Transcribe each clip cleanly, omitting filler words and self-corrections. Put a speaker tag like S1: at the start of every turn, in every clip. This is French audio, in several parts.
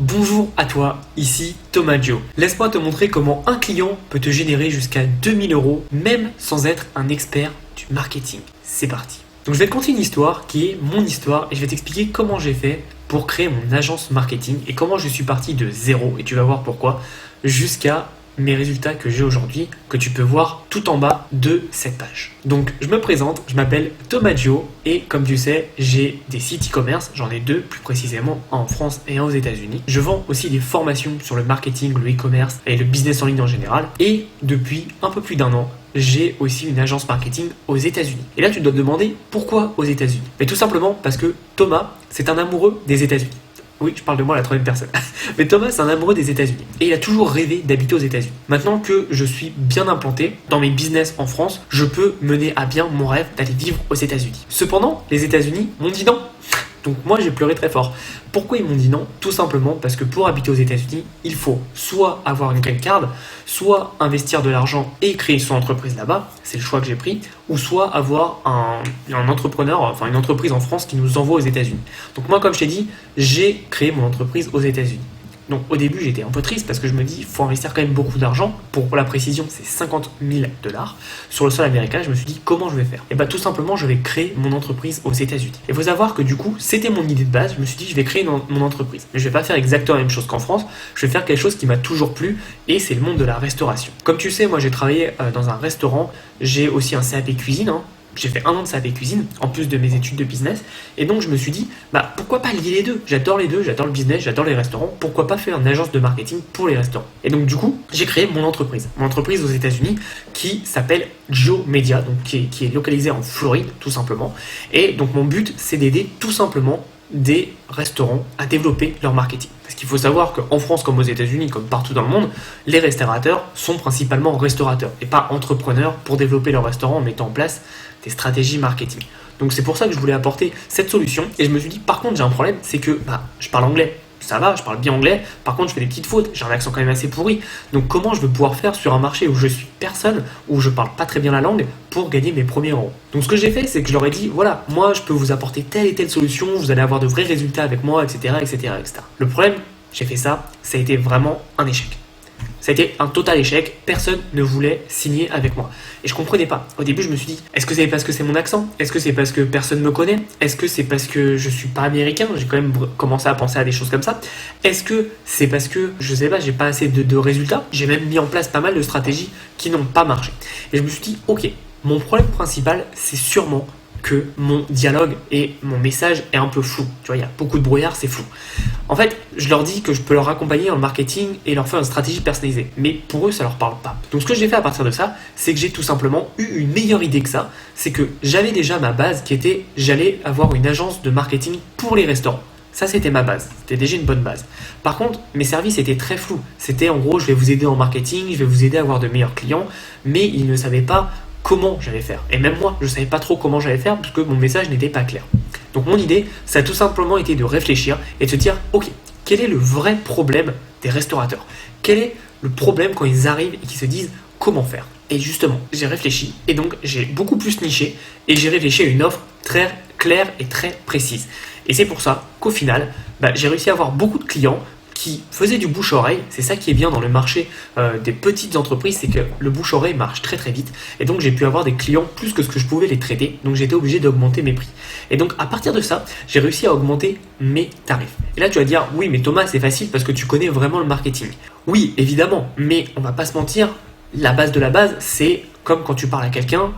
S1: Bonjour à toi, ici Thomas Gio. Laisse-moi te montrer comment un client peut te générer jusqu'à 2000 euros même sans être un expert du marketing. C'est parti. Donc je vais te conter une histoire qui est mon histoire et je vais t'expliquer comment j'ai fait pour créer mon agence marketing et comment je suis parti de zéro, et tu vas voir pourquoi, jusqu'à mes résultats que j'ai aujourd'hui, que tu peux voir tout en bas de cette page. Donc je me présente, je m'appelle Thomas Gio et comme tu sais, j'ai des sites e-commerce, j'en ai deux plus précisément, un en France et un aux États-Unis. Je vends aussi des formations sur le marketing, le e-commerce et le business en ligne en général. Et depuis un peu plus d'1 an, j'ai aussi une agence marketing aux États-Unis. Et là, tu dois te demander pourquoi aux États-Unis. Mais tout simplement parce que Thomas, c'est un amoureux des États-Unis. Oui, je parle de moi à la troisième personne. Mais Thomas, c'est un amoureux des États-Unis. Et il a toujours rêvé d'habiter aux États-Unis. Maintenant que je suis bien implanté dans mes business en France, je peux mener à bien mon rêve d'aller vivre aux États-Unis. Cependant, les États-Unis m'ont dit non. Donc moi, j'ai pleuré très fort. Pourquoi ils m'ont dit non? Tout simplement parce que pour habiter aux États-Unis, il faut soit avoir une green card, soit investir de l'argent et créer son entreprise là-bas, c'est le choix que j'ai pris, ou soit avoir un entrepreneur, enfin une entreprise en France qui nous envoie aux États-Unis. Donc moi, comme je t'ai dit, j'ai créé mon entreprise aux États-Unis. Donc au début, j'étais un peu triste parce que je me dis, il faut investir quand même beaucoup d'argent. Pour la précision, c'est 50 000 $. Sur le sol américain, je me suis dit, comment je vais faire? Et bien tout simplement, je vais créer mon entreprise aux États-Unis. Et il faut savoir que du coup, c'était mon idée de base. Je me suis dit, je vais créer mon entreprise. Mais je vais pas faire exactement la même chose qu'en France. Je vais faire quelque chose qui m'a toujours plu et c'est le monde de la restauration. Comme tu sais, moi j'ai travaillé dans un restaurant. J'ai aussi un CAP cuisine. J'ai fait 1 an de CAP cuisine, en plus de mes études de business. Et donc, je me suis dit, pourquoi pas lier les deux? J'adore les deux, j'adore le business, j'adore les restaurants. Pourquoi pas faire une agence de marketing pour les restaurants? Et donc, du coup, j'ai créé mon entreprise. Mon entreprise aux États-Unis qui s'appelle Gio Media, donc qui est localisée en Floride, tout simplement. Et donc, mon but, c'est d'aider tout simplement des restaurants à développer leur marketing. Parce qu'il faut savoir qu'en France comme aux États-Unis, comme partout dans le monde, les restaurateurs sont principalement restaurateurs et pas entrepreneurs pour développer leur restaurant en mettant en place des stratégies marketing. Donc c'est pour ça que je voulais apporter cette solution et je me suis dit par contre j'ai un problème, c'est que je parle anglais. Ça va, je parle bien anglais, par contre je fais des petites fautes, j'ai un accent quand même assez pourri. Donc comment je vais pouvoir faire sur un marché où je suis personne, où je parle pas très bien la langue, pour gagner mes premiers euros? Donc ce que j'ai fait, c'est que je leur ai dit, voilà, moi je peux vous apporter telle et telle solution, vous allez avoir de vrais résultats avec moi, etc. etc., etc. Le problème, j'ai fait ça a été vraiment un échec. Ça a été un total échec, personne ne voulait signer avec moi. Et je comprenais pas. Au début, je me suis dit, est-ce que c'est parce que c'est mon accent? Est-ce que c'est parce que personne me connaît? Est-ce que c'est parce que je suis pas américain? J'ai quand même commencé à penser à des choses comme ça. Est-ce que c'est parce que, je sais pas, j'ai pas assez de résultats? J'ai même mis en place pas mal de stratégies qui n'ont pas marché. Et je me suis dit, ok, mon problème principal, c'est sûrement que mon dialogue et mon message est un peu flou. Tu vois, il y a beaucoup de brouillard, c'est flou. En fait, je leur dis que je peux leur accompagner dans le marketing et leur faire une stratégie personnalisée. Mais pour eux, ça leur parle pas. Donc ce que j'ai fait à partir de ça, c'est que j'ai tout simplement eu une meilleure idée que ça. C'est que j'avais déjà ma base qui était, j'allais avoir une agence de marketing pour les restaurants. Ça, c'était ma base. C'était déjà une bonne base. Par contre, mes services étaient très flous. C'était en gros, je vais vous aider en marketing, je vais vous aider à avoir de meilleurs clients, mais ils ne savaient pas comment j'allais faire. Et même moi, je ne savais pas trop comment j'allais faire parce que mon message n'était pas clair. Donc mon idée, ça a tout simplement été de réfléchir et de se dire, ok, quel est le vrai problème des restaurateurs? Quel est le problème quand ils arrivent et qu'ils se disent comment faire? Et justement, j'ai réfléchi et donc j'ai beaucoup plus niché et j'ai réfléchi à une offre très claire et très précise. Et c'est pour ça qu'au final, j'ai réussi à avoir beaucoup de clients qui faisaient du bouche-oreille. C'est ça qui est bien dans le marché des petites entreprises, c'est que le bouche-oreille marche très très vite. Et donc j'ai pu avoir des clients plus que ce que je pouvais les traiter. Donc j'étais obligé d'augmenter mes prix. Et donc à partir de ça, j'ai réussi à augmenter mes tarifs. Et là tu vas dire, oui mais Thomas c'est facile parce que tu connais vraiment le marketing. Oui évidemment, mais on va pas se mentir, la base de la base c'est comme quand tu parles à quelqu'un,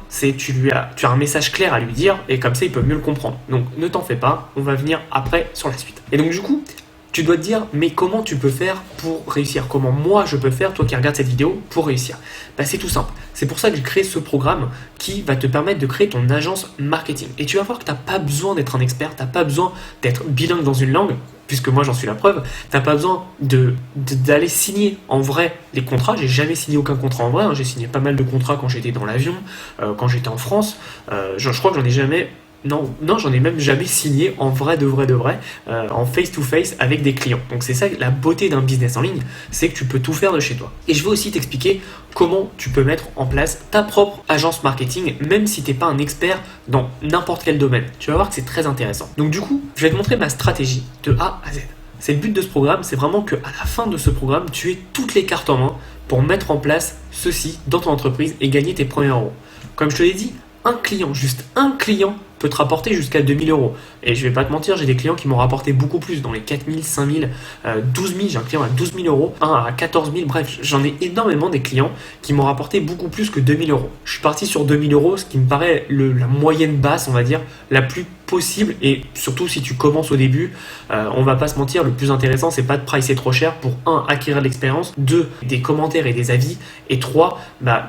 S1: tu as un message clair à lui dire et comme ça il peut mieux le comprendre. Donc ne t'en fais pas, on va venir après sur la suite. Et donc du coup, tu dois te dire, mais comment tu peux faire pour réussir? Comment moi je peux faire, toi qui regardes cette vidéo, pour réussir? C'est tout simple. C'est pour ça que j'ai créé ce programme qui va te permettre de créer ton agence marketing. Et tu vas voir que tu n'as pas besoin d'être un expert, tu n'as pas besoin d'être bilingue dans une langue, puisque moi j'en suis la preuve. Tu n'as pas besoin d'aller signer en vrai les contrats. J'ai jamais signé aucun contrat en vrai. J'ai signé pas mal de contrats quand j'étais dans l'avion, quand j'étais en France. Je crois que j'en ai jamais... Non, j'en ai même jamais signé en vrai de vrai, en face-to-face avec des clients. Donc c'est ça la beauté d'un business en ligne, c'est que tu peux tout faire de chez toi. Et je vais aussi t'expliquer comment tu peux mettre en place ta propre agence marketing, même si tu n'es pas un expert dans n'importe quel domaine. Tu vas voir que c'est très intéressant. Donc du coup, je vais te montrer ma stratégie de A à Z. C'est le but de ce programme, c'est vraiment qu'à la fin de ce programme, tu aies toutes les cartes en main pour mettre en place ceci dans ton entreprise et gagner tes premiers euros. Comme je te l'ai dit, juste un client peut te rapporter jusqu'à 2000 euros. Et je vais pas te mentir, j'ai des clients qui m'ont rapporté beaucoup plus, dans les 4000, 5000, 12 000, j'ai un client à 12 000 euros, un à 14 000, bref, j'en ai énormément des clients qui m'ont rapporté beaucoup plus que 2000 euros. Je suis parti sur 2000 euros, ce qui me paraît la moyenne basse, on va dire, la plus possible, et surtout si tu commences au début, on va pas se mentir, le plus intéressant c'est pas de pricer trop cher pour 1, acquérir de l'expérience, 2, des commentaires et des avis, et 3,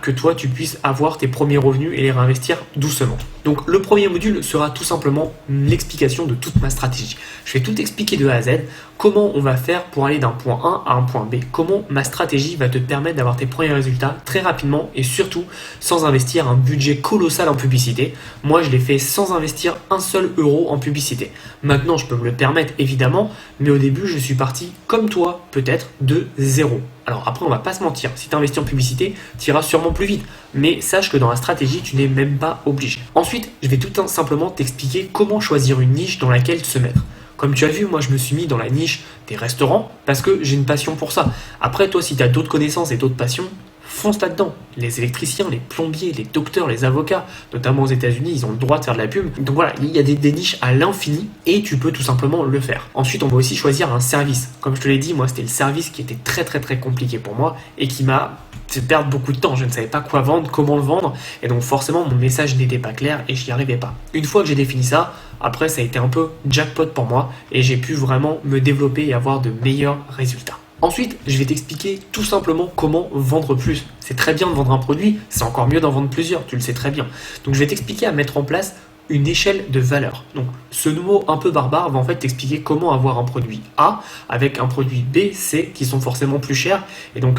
S1: que toi tu puisses avoir tes premiers revenus et les réinvestir doucement. Donc le premier module sera tout simplement l'explication de toute ma stratégie. Je vais tout expliquer de A à Z, comment on va faire pour aller d'un point A à un point B, comment ma stratégie va te permettre d'avoir tes premiers résultats très rapidement et surtout sans investir un budget colossal en publicité. Moi je l'ai fait sans investir un seul euro en publicité. Maintenant je peux me le permettre évidemment, mais au début je suis parti comme toi peut-être de zéro. Alors après on va pas se mentir, si tu investis en publicité, tu iras sûrement plus vite, mais sache que dans la stratégie tu n'es même pas obligé. Ensuite je vais tout simplement t'expliquer comment choisir une niche dans laquelle se mettre. Comme tu as vu, moi je me suis mis dans la niche des restaurants parce que j'ai une passion pour ça. Après toi si tu as d'autres connaissances et d'autres passions, fonce là-dedans. Les électriciens, les plombiers, les docteurs, les avocats, notamment aux États-Unis, ils ont le droit de faire de la pub. Donc voilà, il y a des niches à l'infini et tu peux tout simplement le faire. Ensuite, on va aussi choisir un service. Comme je te l'ai dit, moi c'était le service qui était très compliqué pour moi et qui m'a fait perdre beaucoup de temps. Je ne savais pas quoi vendre, comment le vendre et donc forcément mon message n'était pas clair et je n'y arrivais pas. Une fois que j'ai défini ça, après ça a été un peu jackpot pour moi et j'ai pu vraiment me développer et avoir de meilleurs résultats. Ensuite, je vais t'expliquer tout simplement comment vendre plus. C'est très bien de vendre un produit, c'est encore mieux d'en vendre plusieurs, tu le sais très bien. Donc je vais t'expliquer à mettre en place une échelle de valeur. Donc ce mot un peu barbare va en fait t'expliquer comment avoir un produit A avec un produit B, C qui sont forcément plus chers. Et donc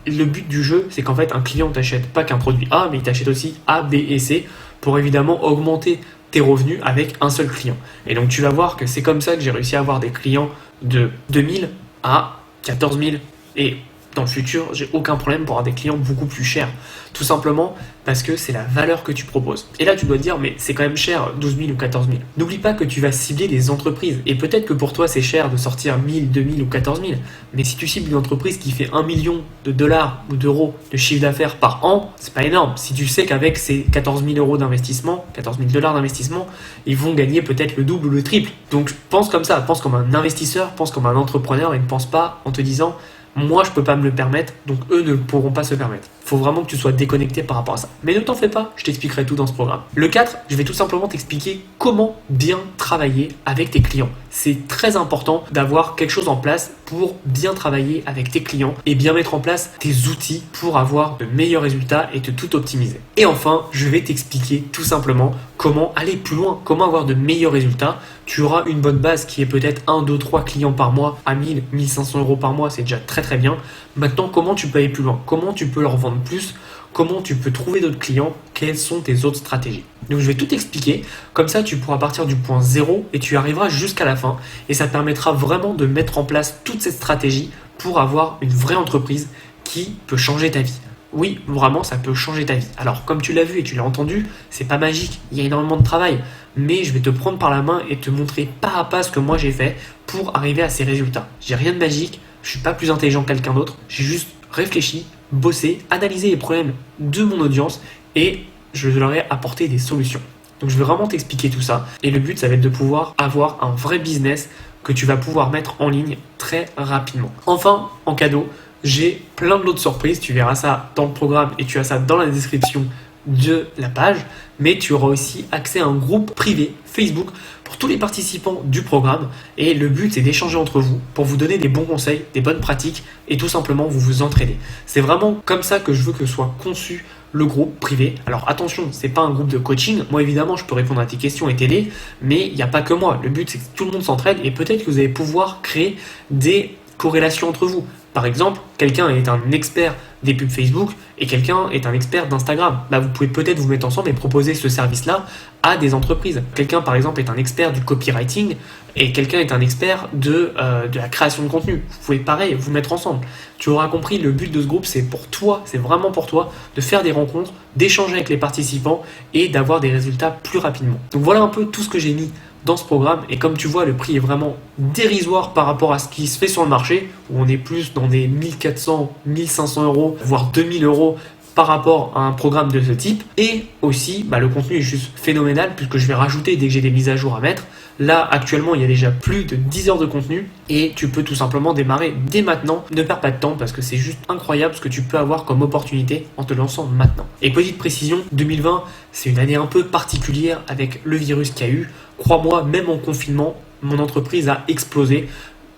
S1: le but du jeu, c'est qu'en fait un client t'achète pas qu'un produit A, mais il t'achète aussi A, B et C pour évidemment augmenter tes revenus avec un seul client. Et donc tu vas voir que c'est comme ça que j'ai réussi à avoir des clients de 2000 à 14 000 et dans le futur, j'ai aucun problème pour avoir des clients beaucoup plus chers. Tout simplement parce que c'est la valeur que tu proposes. Et là, tu dois te dire, mais c'est quand même cher, 12 000 ou 14 000. N'oublie pas que tu vas cibler des entreprises. Et peut-être que pour toi, c'est cher de sortir 1000, 2000 ou 14 000. Mais si tu cibles une entreprise qui fait 1 million de dollars ou d'euros de chiffre d'affaires par an, c'est pas énorme. Si tu sais qu'avec ces 14 000 euros d'investissement, 14 000 dollars d'investissement, ils vont gagner peut-être le double ou le triple. Donc pense comme ça, pense comme un investisseur, pense comme un entrepreneur et ne pense pas en te disant moi je peux pas me le permettre, donc eux ne pourront pas se permettre. Faut vraiment que tu sois déconnecté par rapport à ça. Mais ne t'en fais pas, je t'expliquerai tout dans ce programme. Le 4, je vais tout simplement t'expliquer comment bien travailler avec tes clients. C'est très important d'avoir quelque chose en place pour bien travailler avec tes clients et bien mettre en place tes outils pour avoir de meilleurs résultats et de tout optimiser. Et enfin, je vais t'expliquer tout simplement comment aller plus loin, comment avoir de meilleurs résultats. Tu auras une bonne base qui est peut-être 1, 2, 3 clients par mois à 1000, 1500 euros par mois, c'est déjà très bien. Maintenant, comment tu peux aller plus loin? Comment tu peux leur vendre plus? Comment tu peux trouver d'autres clients? Quelles sont tes autres stratégies? Donc je vais tout expliquer, comme ça tu pourras partir du point 0 et tu arriveras jusqu'à la fin et ça te permettra vraiment de mettre en place toute cette stratégie pour avoir une vraie entreprise qui peut changer ta vie. Oui, vraiment, ça peut changer ta vie. Alors, comme tu l'as vu et tu l'as entendu, c'est pas magique, il y a énormément de travail, mais je vais te prendre par la main et te montrer pas à pas ce que moi j'ai fait pour arriver à ces résultats. J'ai rien de magique, je suis pas plus intelligent que quelqu'un d'autre, j'ai juste réfléchi, bossé, analysé les problèmes de mon audience et je leur ai apporté des solutions. Donc je vais vraiment t'expliquer tout ça et le but ça va être de pouvoir avoir un vrai business que tu vas pouvoir mettre en ligne très rapidement. Enfin, en cadeau, j'ai plein d'autres surprises, tu verras ça dans le programme et tu as ça dans la description de la page, mais tu auras aussi accès à un groupe privé Facebook pour tous les participants du programme et le but c'est d'échanger entre vous pour vous donner des bons conseils, des bonnes pratiques et tout simplement vous entraider. C'est vraiment comme ça que je veux que soit conçu le groupe privé. Alors attention, c'est pas un groupe de coaching. Moi évidemment, je peux répondre à tes questions et t'aider, mais il n'y a pas que moi. Le but c'est que tout le monde s'entraide et peut-être que vous allez pouvoir créer des corrélations entre vous. Par exemple, quelqu'un est un expert des pubs Facebook et quelqu'un est un expert d'Instagram. Vous pouvez peut-être vous mettre ensemble et proposer ce service-là à des entreprises. Quelqu'un, par exemple, est un expert du copywriting et quelqu'un est un expert de la création de contenu. Vous pouvez, pareil, vous mettre ensemble. Tu auras compris, le but de ce groupe, c'est pour toi, c'est vraiment pour toi, de faire des rencontres, d'échanger avec les participants et d'avoir des résultats plus rapidement. Donc voilà un peu tout ce que j'ai mis dans ce programme. Et comme tu vois, le prix est vraiment dérisoire par rapport à ce qui se fait sur le marché, où on est plus dans des 1400, 1500 euros, voire 2000 euros par rapport à un programme de ce type. Et aussi, le contenu est juste phénoménal puisque je vais rajouter dès que j'ai des mises à jour à mettre. Là, actuellement, il y a déjà plus de 10 heures de contenu et tu peux tout simplement démarrer dès maintenant. Ne perds pas de temps parce que c'est juste incroyable ce que tu peux avoir comme opportunité en te lançant maintenant. Et petite précision, 2020, c'est une année un peu particulière avec le virus qu'il y a eu. Crois-moi, même en confinement, mon entreprise a explosé.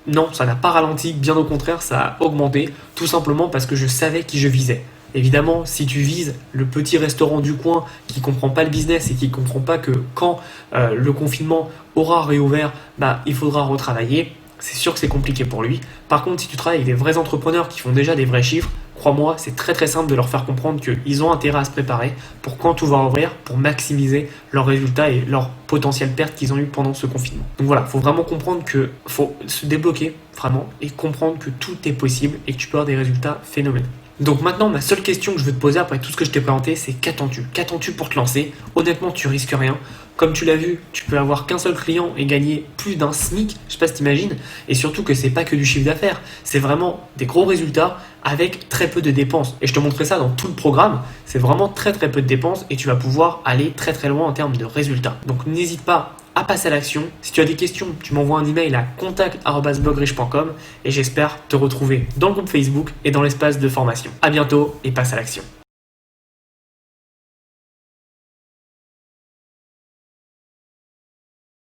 S1: Non, ça n'a pas ralenti, bien au contraire, ça a augmenté, tout simplement parce que je savais qui je visais. Évidemment, si tu vises le petit restaurant du coin qui ne comprend pas le business et qui ne comprend pas que quand le confinement aura réouvert, il faudra retravailler, c'est sûr que c'est compliqué pour lui. Par contre, si tu travailles avec des vrais entrepreneurs qui font déjà des vrais chiffres, crois-moi, c'est très très simple de leur faire comprendre qu'ils ont intérêt à se préparer pour quand tout va ouvrir, pour maximiser leurs résultats et leurs potentielles pertes qu'ils ont eues pendant ce confinement. Donc voilà, il faut vraiment comprendre qu'il faut se débloquer vraiment et comprendre que tout est possible et que tu peux avoir des résultats phénoménaux. Donc maintenant, ma seule question que je veux te poser après tout ce que je t'ai présenté, c'est qu'attends-tu ? Qu'attends-tu pour te lancer ? Honnêtement, tu risques rien. Comme tu l'as vu, tu peux avoir qu'un seul client et gagner plus d'un SMIC, je sais pas si t'imagines, et surtout que c'est pas que du chiffre d'affaires, c'est vraiment des gros résultats avec très peu de dépenses. Et je te montrerai ça dans tout le programme, c'est vraiment très très peu de dépenses et tu vas pouvoir aller très très loin en termes de résultats. Donc n'hésite pas à passer à l'action. Si tu as des questions, tu m'envoies un email à contact@blogriche.com et j'espère te retrouver dans le groupe Facebook et dans l'espace de formation. À bientôt et passe à l'action.